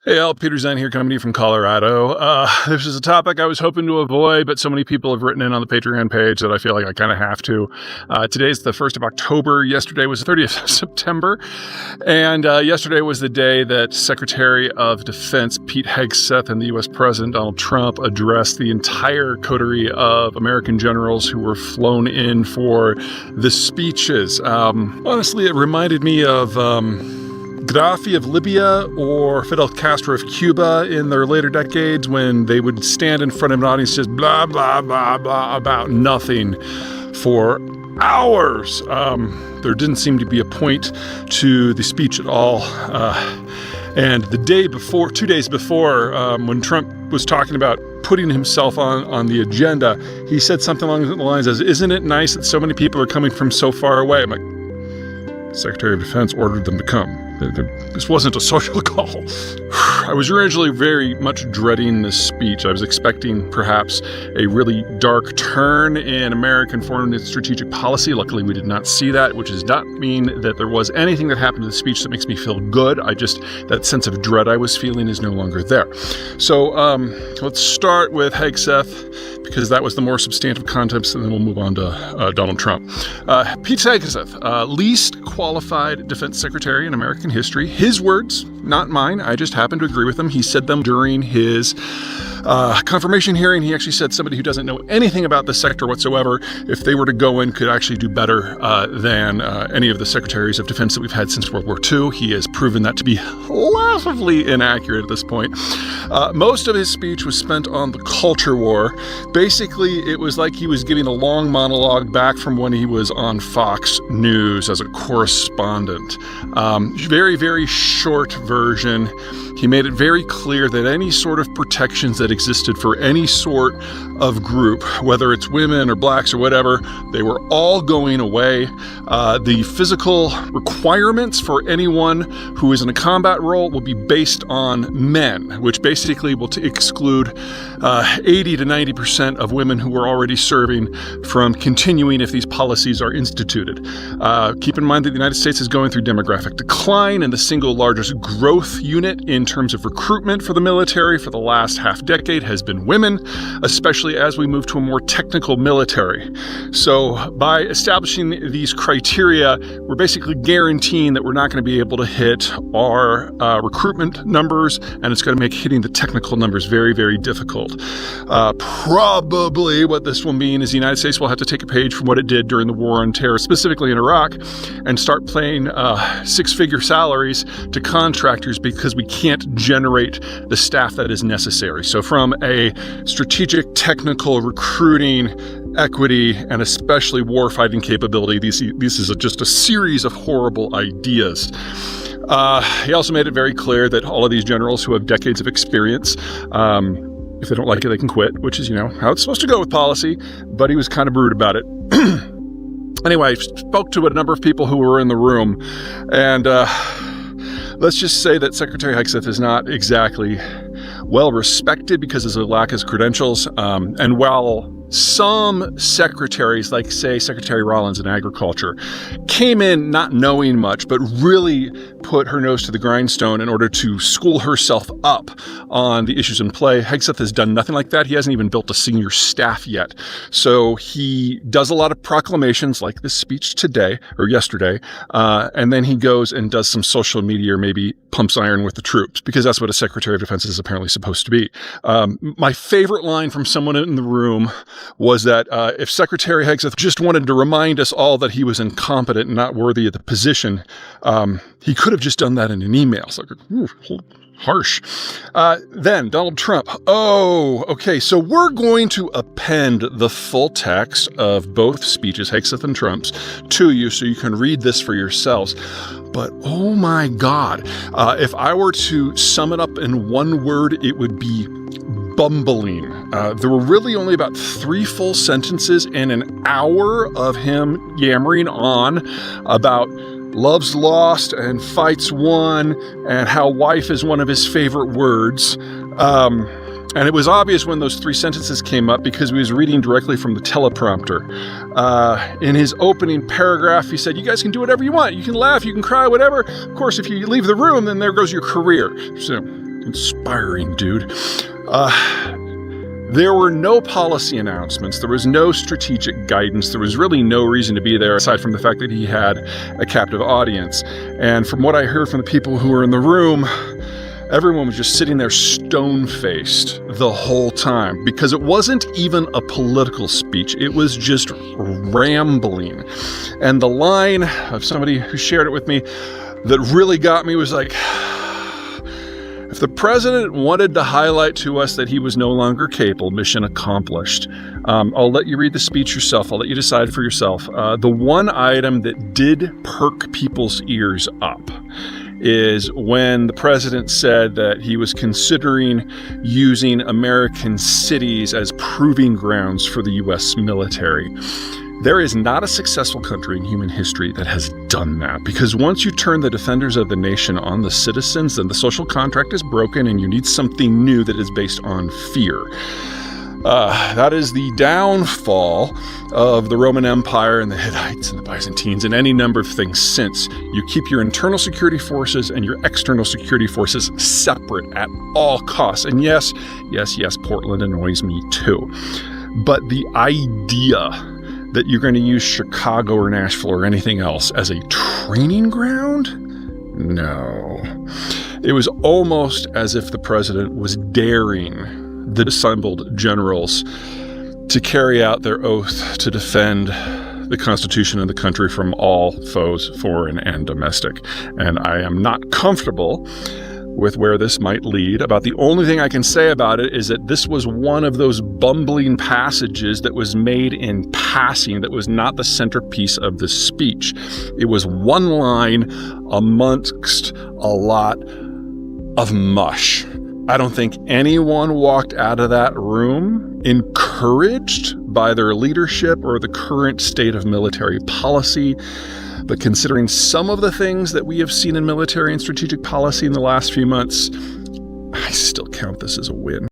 Hey, Al, Peter Zeihan here, coming to you from Colorado. This is a topic I was hoping to avoid, but so many people have written in on the Patreon page that I feel like I kind of have to. Today's the 1st of October. Yesterday was the 30th of September. And yesterday was the day that Secretary of Defense Pete Hegseth and the U.S. President Donald Trump addressed the entire coterie of American generals who were flown in for the speeches. Honestly, it reminded me of Gaddafi of Libya or Fidel Castro of Cuba in their later decades when they would stand in front of an audience just blah, blah, blah, blah about nothing for hours. There didn't seem to be a point to the speech at all. And the day before, 2 days before, when Trump was talking about putting himself on the agenda, he said something along the lines as, "Isn't it nice that so many people are coming from so far away?" I'm like, Secretary of Defense ordered them to come. This wasn't a social call. I was originally very much dreading this speech. I was expecting perhaps a really dark turn in American foreign and strategic policy. Luckily, we did not see that, which does not mean that there was anything that happened to the speech that makes me feel good. That sense of dread I was feeling is no longer there. So let's start with Hegseth, because that was the more substantive context, and then we'll move on to Donald Trump. Pete Hegseth, least qualified defense secretary in American history. His words, not mine. I just happen to agree with him. He said them during his confirmation hearing. He actually said somebody who doesn't know anything about this sector whatsoever, if they were to go in, could actually do better than any of the secretaries of defense that we've had since World War II. He has proven that to be laughably inaccurate at this point. Most of his speech was spent on the culture war. Basically, it was like he was giving a long monologue back from when he was on Fox News as a correspondent. Very, very short version. He made it very clear that any sort of protections that existed for any sort of group, whether it's women or blacks or whatever, they were all going away. The physical requirements for anyone who is in a combat role will be based on men, which basically will exclude 80 to 90% of women who are already serving from continuing if these policies are instituted. Keep in mind that the United States is going through demographic decline, and the single largest growth unit in terms of recruitment for the military for the last half decade has been women, especially as we move to a more technical military. So by establishing these criteria, we're basically guaranteeing that we're not going to be able to hit our recruitment numbers, and it's going to make hitting the technical numbers very, very difficult. Probably what this will mean is the United States will have to take a page from what it did during the war on terror, specifically in Iraq, and start paying six-figure salaries to contractors because we can't generate the staff that is necessary. So from a strategic, technical, recruiting, equity, and especially warfighting capability, this is just a series of horrible ideas. He also made it very clear that all of these generals who have decades of experience, if they don't like it, they can quit, which is, how it's supposed to go with policy, but he was kind of rude about it. Anyway, I spoke to a number of people who were in the room, and let's just say that Secretary Hegseth is not exactly well respected because of his lack of credentials. And while some secretaries, like say Secretary Rollins in Agriculture, came in not knowing much, but really put her nose to the grindstone in order to school herself up on the issues in play, Hegseth has done nothing like that. He hasn't even built a senior staff yet. So he does a lot of proclamations like this speech today or yesterday, and then he goes and does some social media or maybe pumps iron with the troops, because that's what a Secretary of Defense is apparently supposed to be. My favorite line from someone in the room was that if Secretary Hegseth just wanted to remind us all that he was incompetent and not worthy of the position, he could have just done that in an email. It's like, harsh. Then Donald Trump. Oh, okay. So we're going to append the full text of both speeches, Hegseth and Trump's, to you so you can read this for yourselves. But oh my God, if I were to sum it up in one word, it would be bumbling. There were really only about 3 full sentences in an hour of him yammering on about love's lost and fight's won and how wife is one of his favorite words. And it was obvious when those 3 sentences came up because he was reading directly from the teleprompter. In his opening paragraph, he said, "You guys can do whatever you want. You can laugh, you can cry, whatever. Of course, if you leave the room, then there goes your career." So Inspiring, dude. There were no policy announcements. There was no strategic guidance. There was really no reason to be there aside from the fact that he had a captive audience. And from what I heard from the people who were in the room, everyone was just sitting there stone-faced the whole time because it wasn't even a political speech. It was just rambling. And the line of somebody who shared it with me that really got me was like, if the president wanted to highlight to us that he was no longer capable, mission accomplished. I'll let you read the speech yourself. I'll let you decide for yourself. The one item that did perk people's ears up is when the president said that he was considering using American cities as proving grounds for the U.S. military. There is not a successful country in human history that has done that, because once you turn the defenders of the nation on the citizens, then the social contract is broken and you need something new that is based on fear. That is the downfall of the Roman Empire and the Hittites and the Byzantines and any number of things since. You keep your internal security forces and your external security forces separate at all costs. And yes, Portland annoys me too. But the idea that you're going to use Chicago or Nashville or anything else as a training ground? No. It was almost as if the president was daring the assembled generals to carry out their oath to defend the Constitution of the country from all foes, foreign and domestic. And I am not comfortable with where this might lead. About the only thing I can say about it is that this was one of those bumbling passages that was made in passing, that was not the centerpiece of the speech. It was one line amongst a lot of mush. I don't think anyone walked out of that room encouraged by their leadership or the current state of military policy. But considering some of the things that we have seen in military and strategic policy in the last few months, I still count this as a win.